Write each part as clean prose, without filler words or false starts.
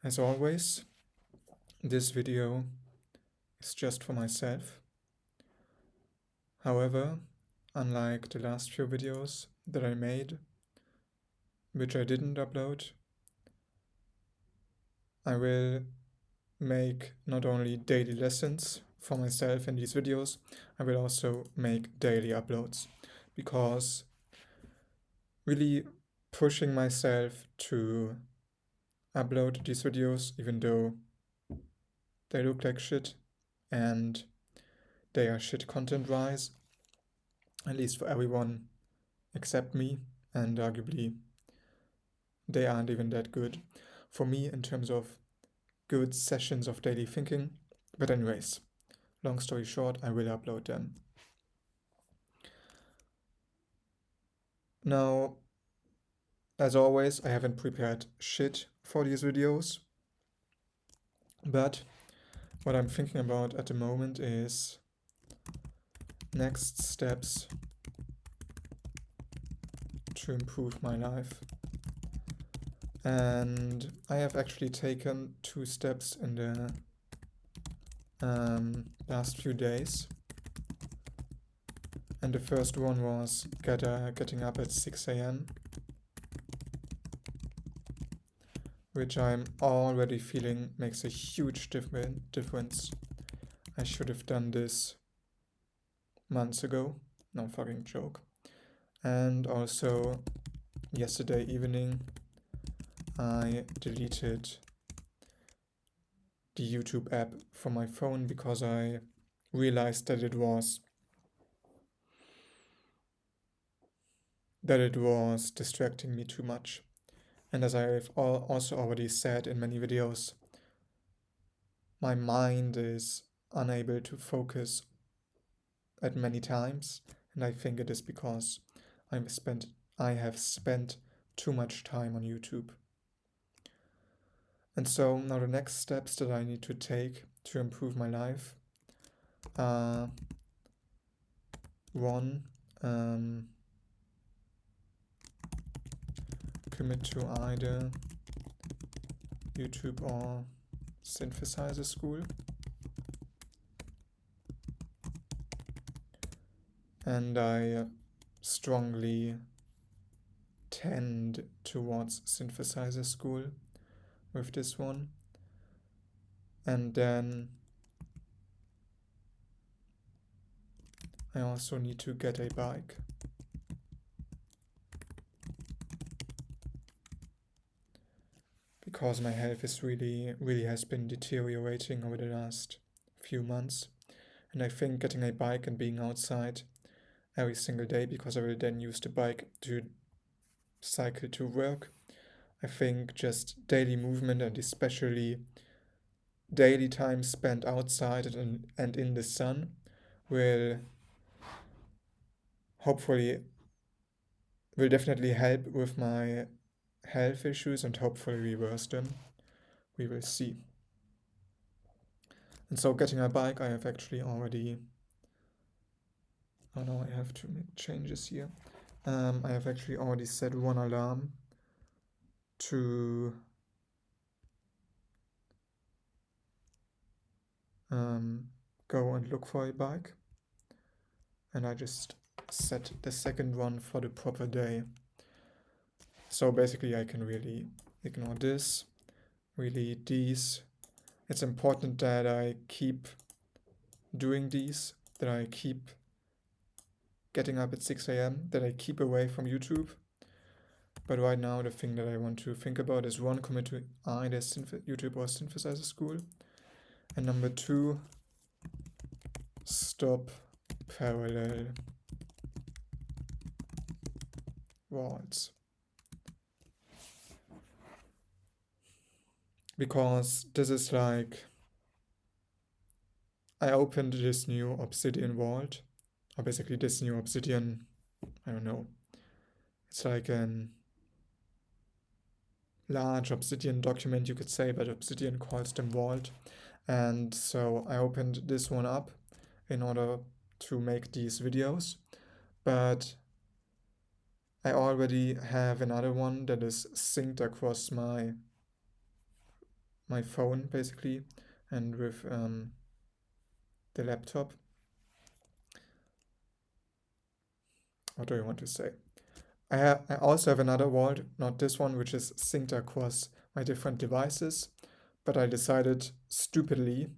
As always, this video is just for myself. However, unlike the last few videos that I made, which I didn't upload, I will make not only daily lessons for myself in these videos, I will also make daily uploads, because really pushing myself to upload these videos, even though they look like shit and they are shit content-wise, at least for everyone except me, and arguably they aren't even that good for me in terms of good sessions of daily thinking. But anyways, long story short, I will upload them. Now, as always, I haven't prepared shit for these videos, but what I'm thinking about at the moment is next steps to improve my life. And I have actually taken 2 steps in the last few days. And the first one was getting up at 6 a.m., which I'm already feeling makes a huge difference. I should have done this months ago. No fucking joke. And also, yesterday evening, I deleted the YouTube app from my phone because I realized that it was distracting me too much. And as I've also already said in many videos, my mind is unable to focus at many times, and I think it is because I have spent too much time on YouTube. And so now the next steps that I need to take to improve my life are one, commit to either YouTube or synthesizer school. And I strongly tend towards synthesizer school with this one. And then I also need to get a bike. Because my health is really has been deteriorating over the last few months. And I think getting a bike and being outside every single day, because I will then use the bike to cycle to work, I think just daily movement and especially daily time spent outside and in the sun will definitely help with my health issues and hopefully reverse them. We will see. And so getting a bike, I have actually already... Oh no, I have to make changes here. I have actually already set one alarm to go and look for a bike. And I just set the second one for the proper day. So basically I can really ignore this, really these. It's important that I keep doing these, that I keep getting up at 6 a.m., that I keep away from YouTube. But right now the thing that I want to think about is one, commit to either YouTube or synthesizer school. And number 2, stop parallel walls. Because this is like, I opened this new Obsidian vault, or basically this new Obsidian, I don't know, it's like an large Obsidian document, you could say, but Obsidian calls them vault. And so I opened this one up in order to make these videos, but I already have another one that is synced across my my phone basically and with the laptop. What do I want to say? I also have another vault, not this one, which is synced across my different devices, but I decided stupidly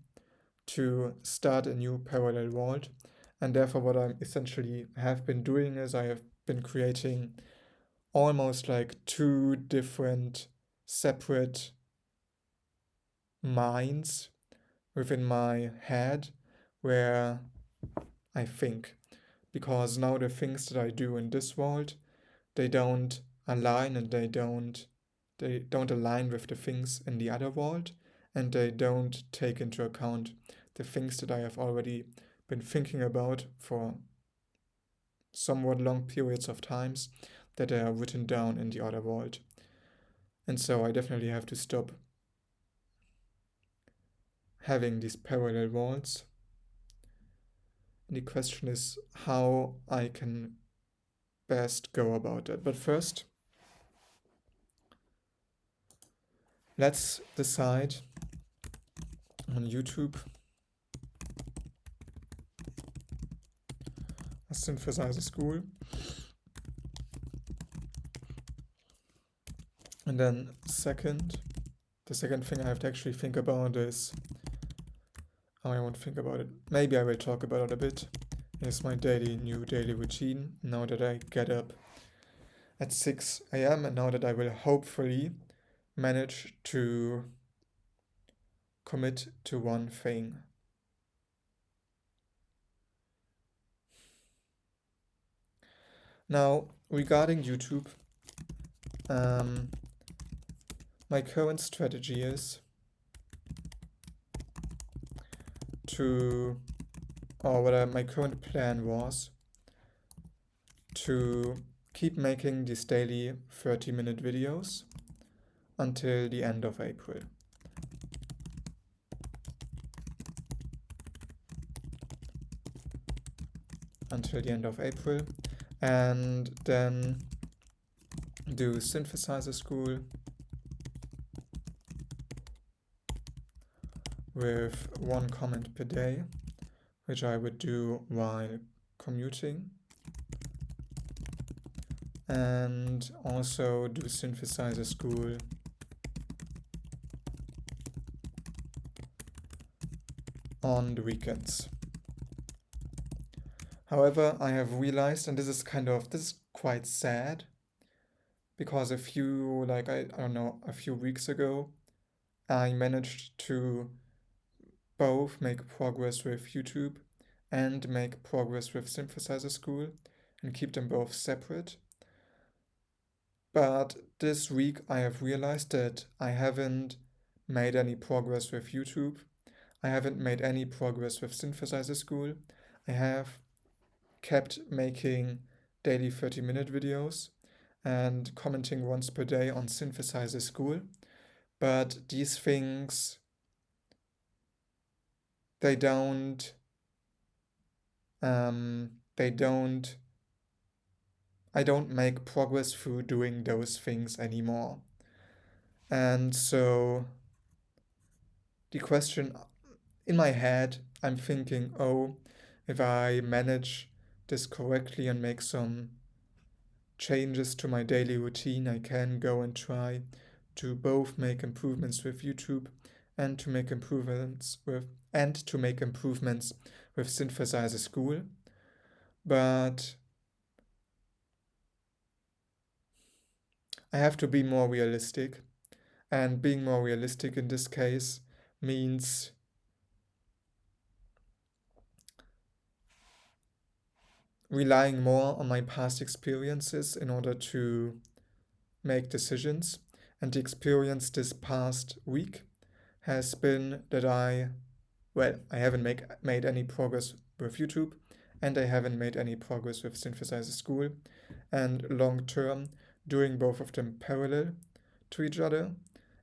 to start a new parallel vault, and therefore what I essentially have been doing is I have been creating almost like two different separate minds within my head where I think, because now the things that I do in this vault, they don't align and they don't align with the things in the other vault, and they don't take into account the things that I have already been thinking about for somewhat long periods of times that are written down in the other vault. And so I definitely have to stop having these parallel vaults. And the question is how I can best go about it. But first, let's decide on YouTube a synthesizer school. And then the second thing I have to actually think about is how I want to think about it. Maybe I will talk about it a bit. Is my new daily routine now that I get up at 6 a.m. and now that I will hopefully manage to commit to one thing. Now, regarding YouTube, my current strategy is my current plan was to keep making these daily 30-minute videos until the end of April. And then do synthesizer school with one comment per day, which I would do while commuting, and also do synthesizer school on the weekends. However, I have realized, and this is quite sad, because a few weeks ago, I managed to both make progress with YouTube and make progress with synthesizer school and keep them both separate. But this week I have realized that I haven't made any progress with YouTube. I haven't made any progress with synthesizer school. I have kept making daily 30-minute videos and commenting once per day on synthesizer school. But these things, I don't make progress through doing those things anymore. And so the question in my head, I'm thinking, oh, if I manage this correctly and make some changes to my daily routine, I can go and try to both make improvements with YouTube and to make improvements with synthesizer school. But I have to be more realistic, and being more realistic in this case means relying more on my past experiences in order to make decisions. And the experience this past week has been that I haven't made any progress with YouTube, and I haven't made any progress with synthesizer school. And long term, doing both of them parallel to each other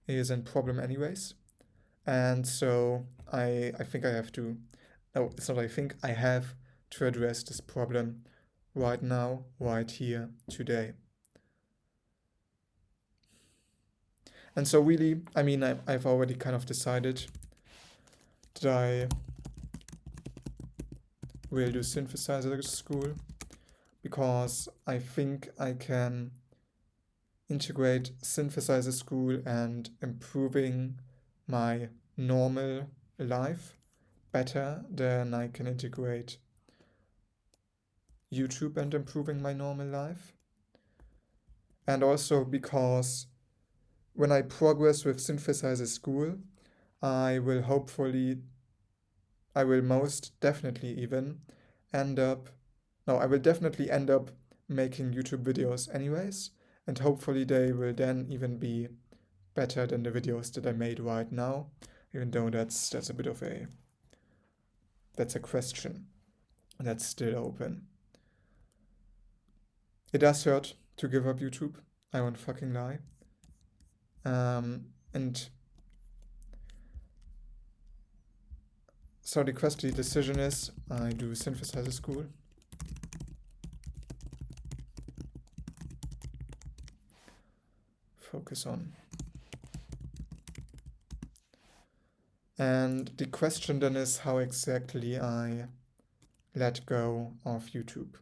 is a problem anyways. And so I think I have to, no, it's not I think, I have to address this problem right now, right here, today. And so really, I mean, I've already kind of decided that I will do Synthesizer School because I think I can integrate Synthesizer School and improving my normal life better than I can integrate YouTube and improving my normal life. And also because when I progress with Synthesizer School, I will most definitely even end up, no, I will definitely end up making YouTube videos anyways, and hopefully they will then even be better than the videos that I made right now, even though that's a bit of that's a question that's still open. It does hurt to give up YouTube, I won't fucking lie. And so the decision is I do Synthesizer School. Focus on. And the question then is how exactly I let go of YouTube.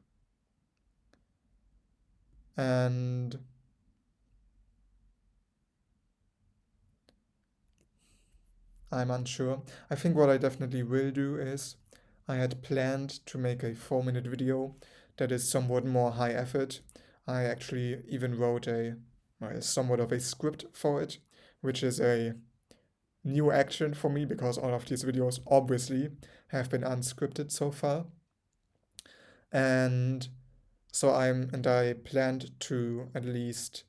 And I'm unsure. I think what I definitely will do is I had planned to make a 4-minute video that is somewhat more high effort. I actually even wrote somewhat of a script for it, which is a new action for me because all of these videos obviously have been unscripted so far. And so I planned to at least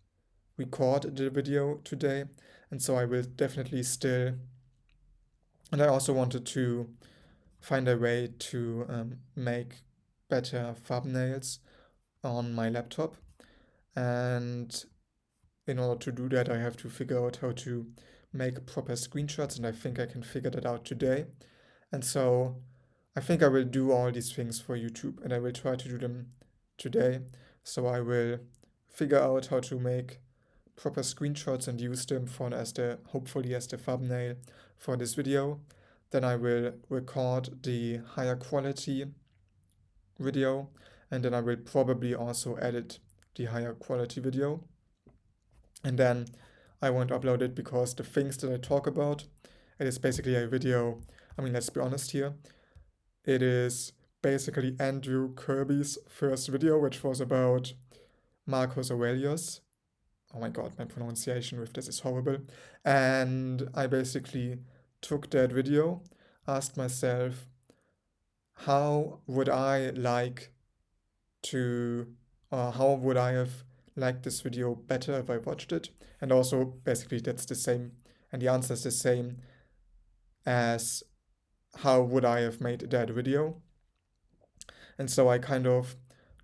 record the video today, and so I will definitely still, and I also wanted to find a way to make better thumbnails on my laptop, and in order to do that I have to figure out how to make proper screenshots, and I think I can figure that out today. And so I think I will do all these things for YouTube and I will try to do them today. So I will figure out how to make proper screenshots and use them hopefully as the thumbnail for this video. Then I will record the higher quality video, and then I will probably also edit the higher quality video. And then I won't upload it because the things that I talk about, it is basically a video. I mean, let's be honest here. It is basically Andrew Kirby's first video, which was about Marcus Aurelius. Oh my god, my pronunciation with this is horrible. And I basically took that video, asked myself, how would I like to, or how would I have liked this video better if I watched it? And also, basically, that's the same, and the answer is the same as how would I have made that video? And so I kind of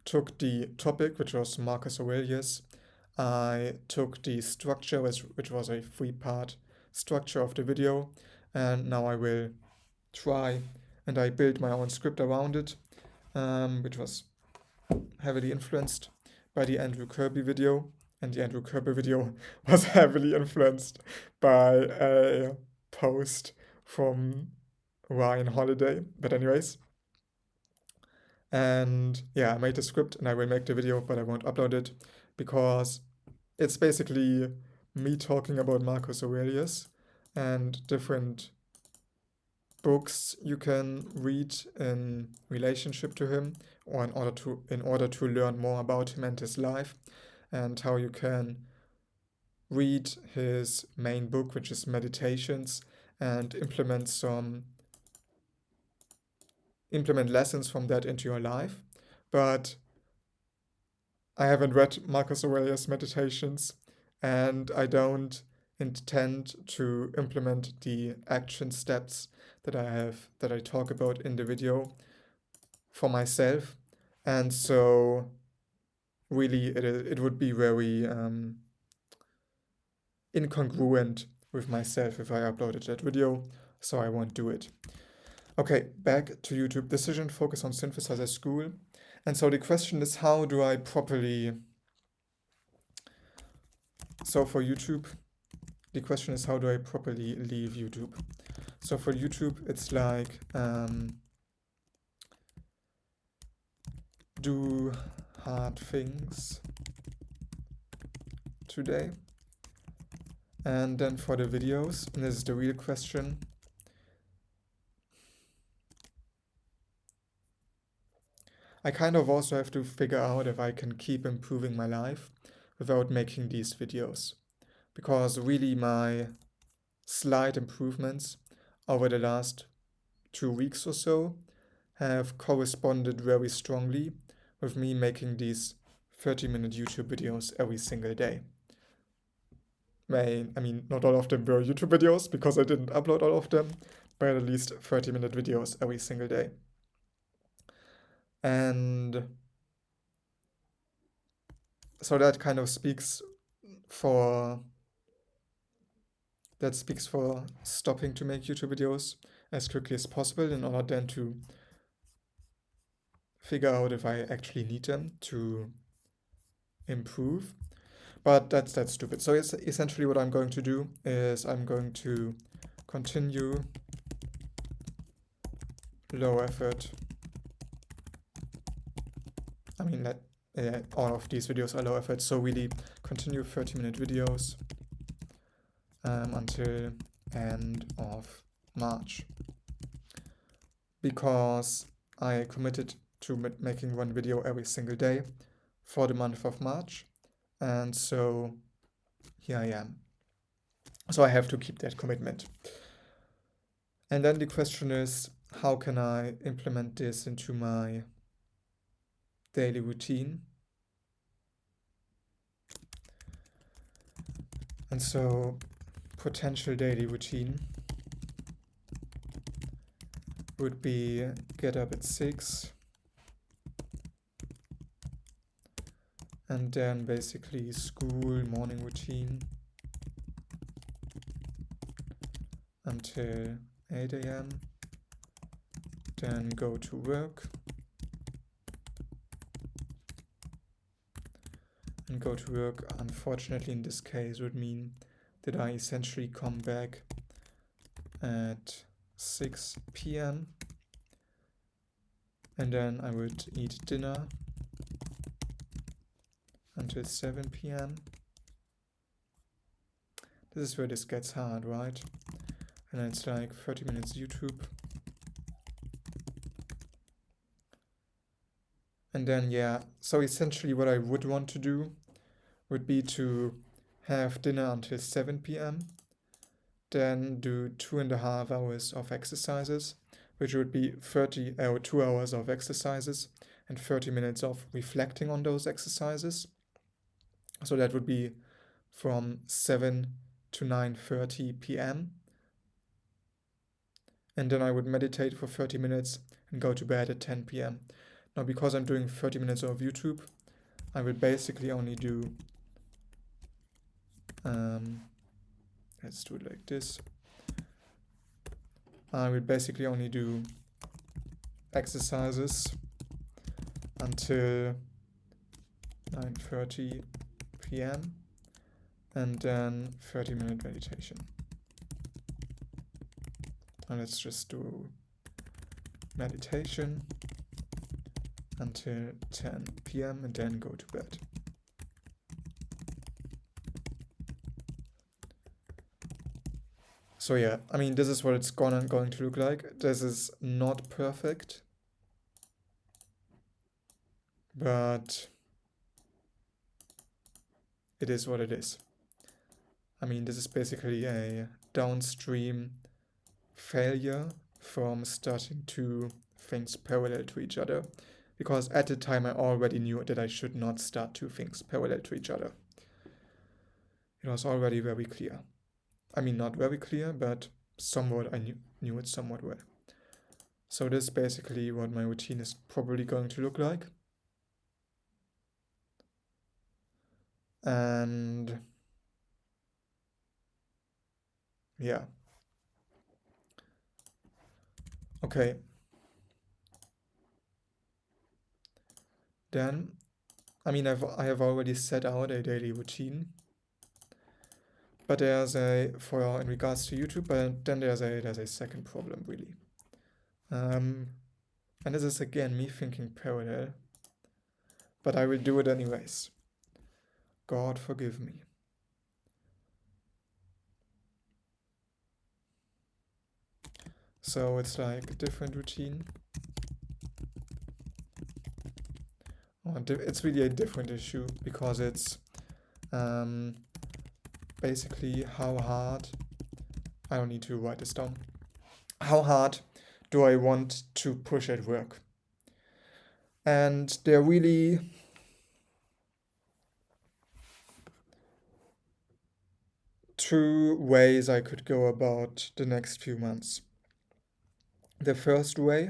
took the topic, which was Marcus Aurelius. I took the structure, which was a 3-part structure of the video, and now I will try, and I built my own script around it, which was heavily influenced by the Andrew Kirby video, and the Andrew Kirby video was heavily influenced by a post from Ryan Holiday. But anyways, and yeah, I made the script and I will make the video, but I won't upload it because it's basically me talking about Marcus Aurelius and different books you can read in relationship to him, or in order to learn more about him and his life, and how you can read his main book, which is Meditations, and implement lessons from that into your life. But I haven't read Marcus Aurelius' Meditations, and I don't intend to implement the action steps that I talk about in the video for myself. And so really it would be very incongruent with myself if I uploaded that video, so I won't do it. Okay, back to YouTube. Decision, focus on Synthesizer School. And so the question is, how do I properly... So for YouTube, the question is, how do I properly leave YouTube? So for YouTube, it's like do hard things today. And then for the videos, and this is the real question, I kind of also have to figure out if I can keep improving my life without making these videos. Because really my slight improvements over the last 2 weeks or so have corresponded very strongly with me making these 30-minute YouTube videos every single day. I mean, not all of them were YouTube videos because I didn't upload all of them, but at least 30-minute videos every single day. And so that kind of speaks for stopping to make YouTube videos as quickly as possible in order then to figure out if I actually need them to improve. But that's stupid. So it's essentially what I'm going to do is I'm going to continue low effort. I mean, all of these videos are low effort, so really continue 30-minute videos until end of March. Because I committed to making one video every single day for the month of March. And so here I am. So I have to keep that commitment. And then the question is, how can I implement this into my daily routine? And so potential daily routine would be get up at 6 and then basically school morning routine until 8 a.m. Then go to work and go to work, unfortunately in this case, would mean that I essentially come back at 6 p.m. and then I would eat dinner until 7 p.m. This is where this gets hard, right? And it's like 30 minutes YouTube. And then, yeah, so essentially what I would want to do would be to have dinner until 7 p.m. Then do 2.5 hours of exercises, which would be 2 hours of exercises and 30 minutes of reflecting on those exercises. So that would be from 7 to 9:30 p.m. And then I would meditate for 30 minutes and go to bed at 10 p.m. Now, because I'm doing 30 minutes of YouTube, I will basically only do, let's do it like this. I will basically only do exercises until 9:30 p.m. and then 30-minute meditation. And let's just do meditation until 10 p.m. and then go to bed. So yeah, I mean, this is what it's going to look like. This is not perfect, but it is what it is. I mean, this is basically a downstream failure from starting two things parallel to each other, because at the time I already knew that I should not start two things parallel to each other. It was already very clear. I mean, not very clear, but somewhat I knew it somewhat well. So this is basically what my routine is probably going to look like. And yeah. Okay. Then, I mean, I have already set out a daily routine, But there's in regards to YouTube, but then there's a second problem really. And this is again me thinking parallel, but I will do it anyways. God forgive me. So it's like a different routine. It's really a different issue because it's basically how hard, I don't need to write this down, how hard do I want to push at work? And there are really two ways I could go about the next few months. The first way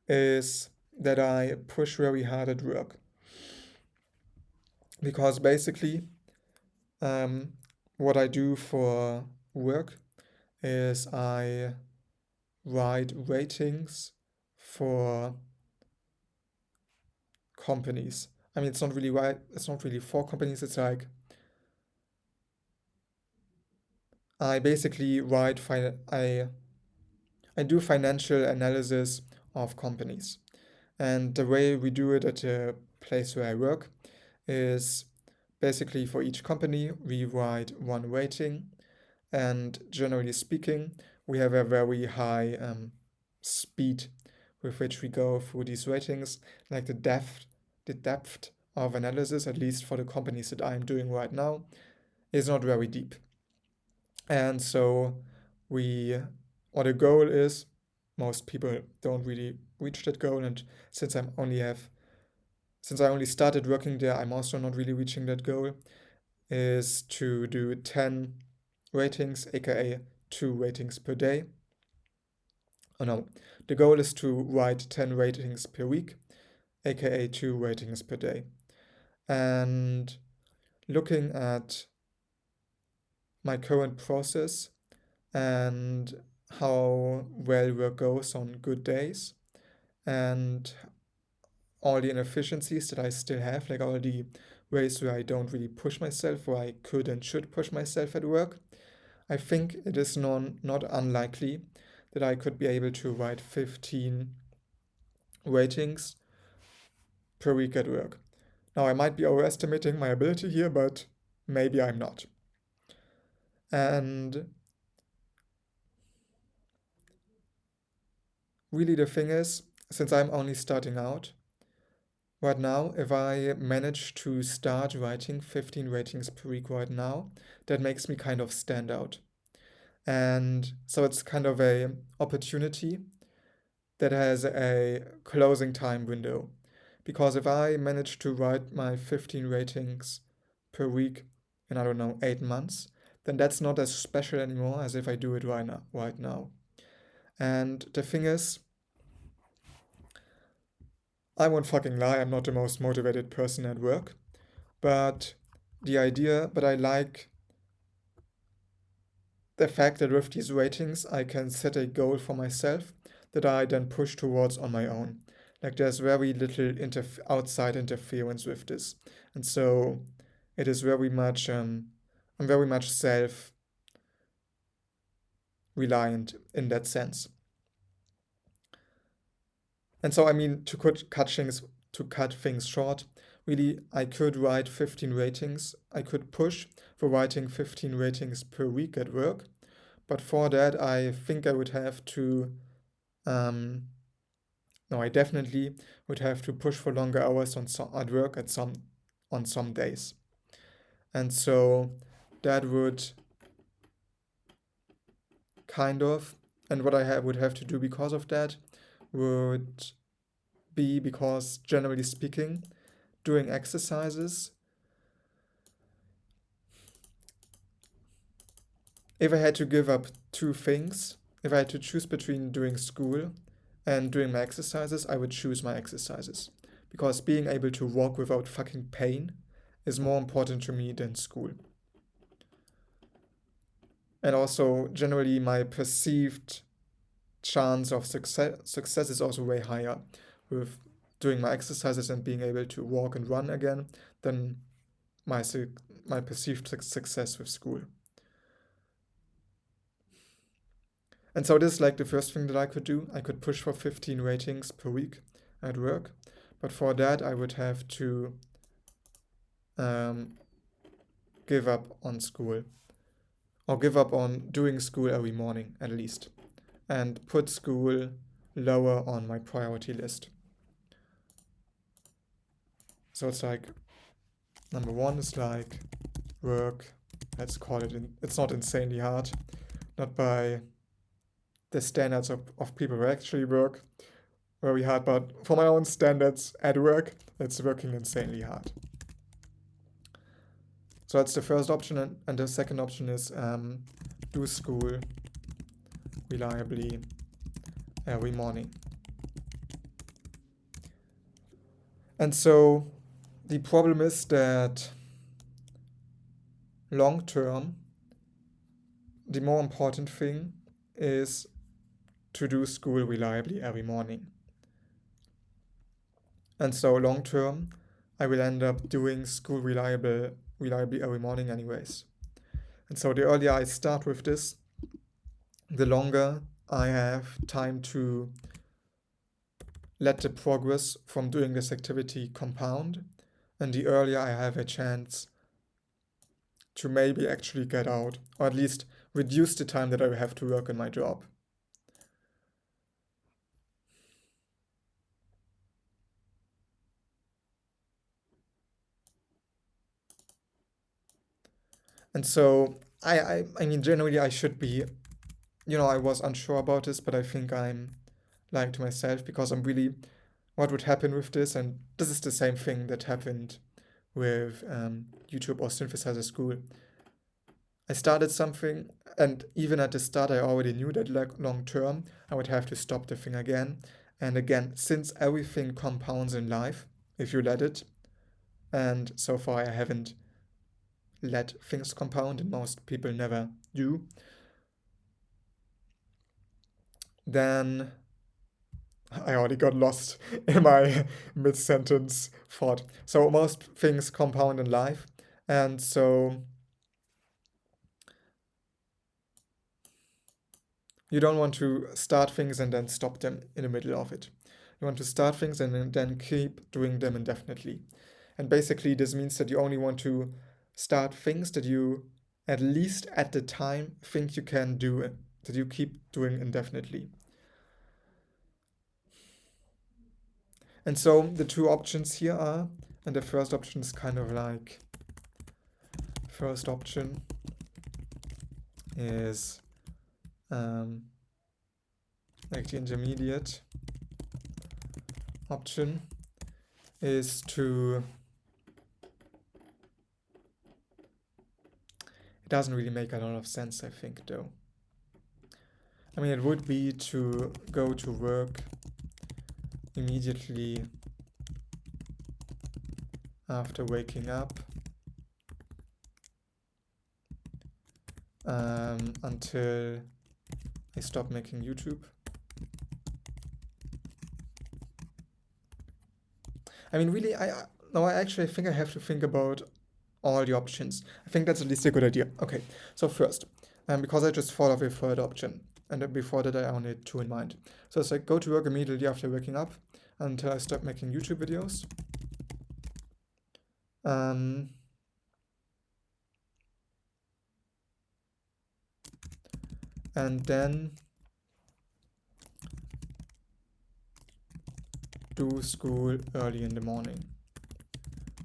is that I push very hard at work. Because basically, what I do for work is I write ratings for companies. I mean, it's not really for companies, it's like I basically I do financial analysis of companies. And the way we do it at the place where I work is basically for each company we write one rating, and generally speaking, we have a very high speed with which we go through these ratings, like the depth of analysis, at least for the companies that I'm doing right now, is not very deep. And so the goal is, most people don't really reach that goal, and since I only started working there, I'm also not really reaching that goal, is to do 10 ratings, aka 2 ratings per day. Oh no, the goal is to write 10 ratings per week, aka 2 ratings per day. And looking at my current process and how well work goes on good days, and all the inefficiencies that I still have, like all the ways where I don't really push myself, where I could and should push myself at work, I think it is not unlikely that I could be able to write 15 ratings per week at work. Now, I might be overestimating my ability here, but maybe I'm not. And really the thing is, since I'm only starting out, right now, if I manage to start writing 15 ratings per week right now, that makes me kind of stand out. And so it's kind of a opportunity that has a closing time window. Because if I manage to write my 15 ratings per week in, I don't know, 8 months, then that's not as special anymore as if I do it right now. And the thing is, I won't fucking lie, I'm not the most motivated person at work, but I like the fact that with these ratings I can set a goal for myself that I then push towards on my own. Like there's very little outside interference with this. And so it is very much, I'm very much self-reliant in that sense. And so, I mean, to cut things short, really, I could write 15 ratings. I could push for writing 15 ratings per week at work. But for that, I think I would have to, no, I definitely would have to push for longer hours at work on some days. And so that would kind of, and what I would have to do because of that would be, because generally speaking, doing exercises, if I had to give up two things, if I had to choose between doing school and doing my exercises, I would choose my exercises. Because being able to walk without fucking pain is more important to me than school. And also, generally, my perceived chance of success is also way higher with doing my exercises and being able to walk and run again than my perceived success with school. And so this is like the first thing that I could do. I could push for 15 ratings per week at work. But for that, I would have to give up on school, or give up on doing school every morning at least, and put school lower on my priority list. So it's like, number one is like work, let's call it, it's not insanely hard, not by the standards of people who actually work very hard, but for my own standards at work, it's working insanely hard. So that's the first option, and the second option is do school reliably every morning. And so the problem is that long term, the more important thing is to do school reliably every morning. And so long term, I will end up doing school reliably every morning anyways. And so the earlier I start with this, the longer I have time to let the progress from doing this activity compound, and the earlier I have a chance to maybe actually get out, or at least reduce the time that I have to work in my job. And so I mean, generally I should be, I was unsure about this, but I think I'm lying to myself, because I'm really, what would happen with this, and this is the same thing that happened with YouTube or Synthesizer School. I started something, and even at the start I already knew that like long term I would have to stop the thing again and again, since everything compounds in life if you let it, and so far I haven't let things compound, and most people never do. Then I already got lost in my mid-sentence thought. So most things compound in life, and so you don't want to start things and then stop them in the middle of it. You want to start things and then keep doing them indefinitely. And basically this means that you only want to start things that you, at least at the time, think you can do, that you keep doing indefinitely. And so the two options here are, and the first option is kind of like, first option is like the intermediate option is to, it doesn't really make a lot of sense, I think, though. I mean, it would be to go to work immediately after waking up until I stop making YouTube. I mean, really, I actually think I have to think about all the options. I think that's at least a good idea. Okay, so first, because I just thought of a third option, and then before that I only had two in mind. So it's like go to work immediately after waking up until I stop making YouTube videos. And then do school early in the morning.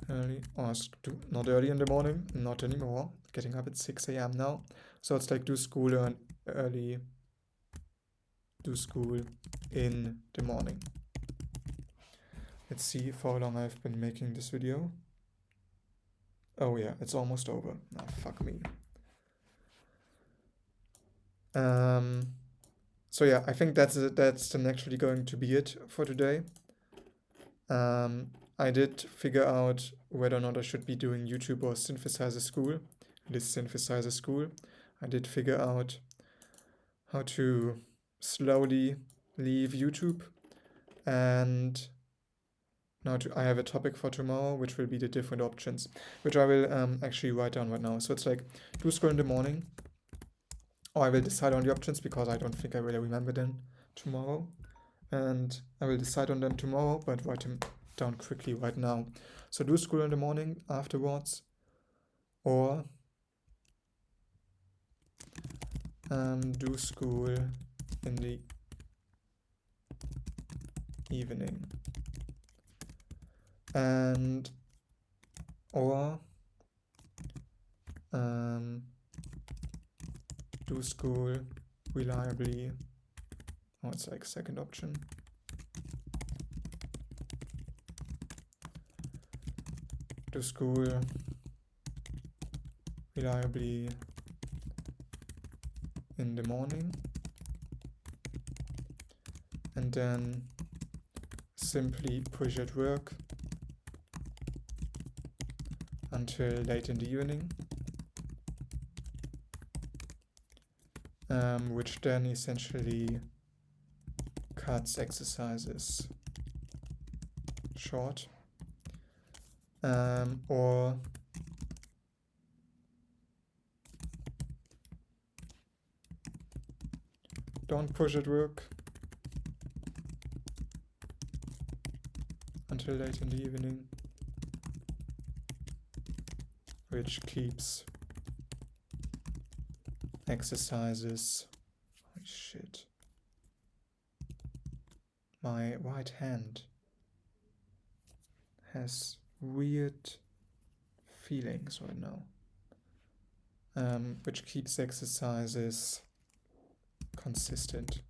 Not early in the morning, not anymore. Getting up at 6 a.m. now. So it's like do school early, do school in the morning. Let's see for how long I've been making this video. Oh yeah, it's almost over. Ah, fuck me. So yeah, I think that's then actually going to be it for today. I did figure out whether or not I should be doing YouTube or Synthesizer School. This Synthesizer School. I did figure out how to slowly leave YouTube, and now I have a topic for tomorrow, which will be the different options, which I will actually write down right now. So it's like do school in the morning, or I will decide on the options because I don't think I will remember them tomorrow. And I will decide on them tomorrow, but write them down quickly right now. So do school in the morning afterwards, or do school in the evening, and or do school reliably. Oh, it's like second option. Do school reliably in the morning, and then simply push at work until late in the evening, which then essentially cuts exercises short, or don't push at work until late in the evening, which keeps exercises. Holy shit. My right hand has weird feelings right now. Which keeps exercises consistent.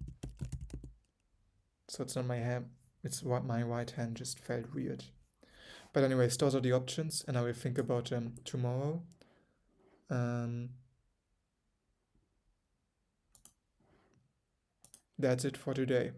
So it's not my hand, it's what my right hand just felt weird. But anyways, those are the options, and I will think about them tomorrow. That's it for today.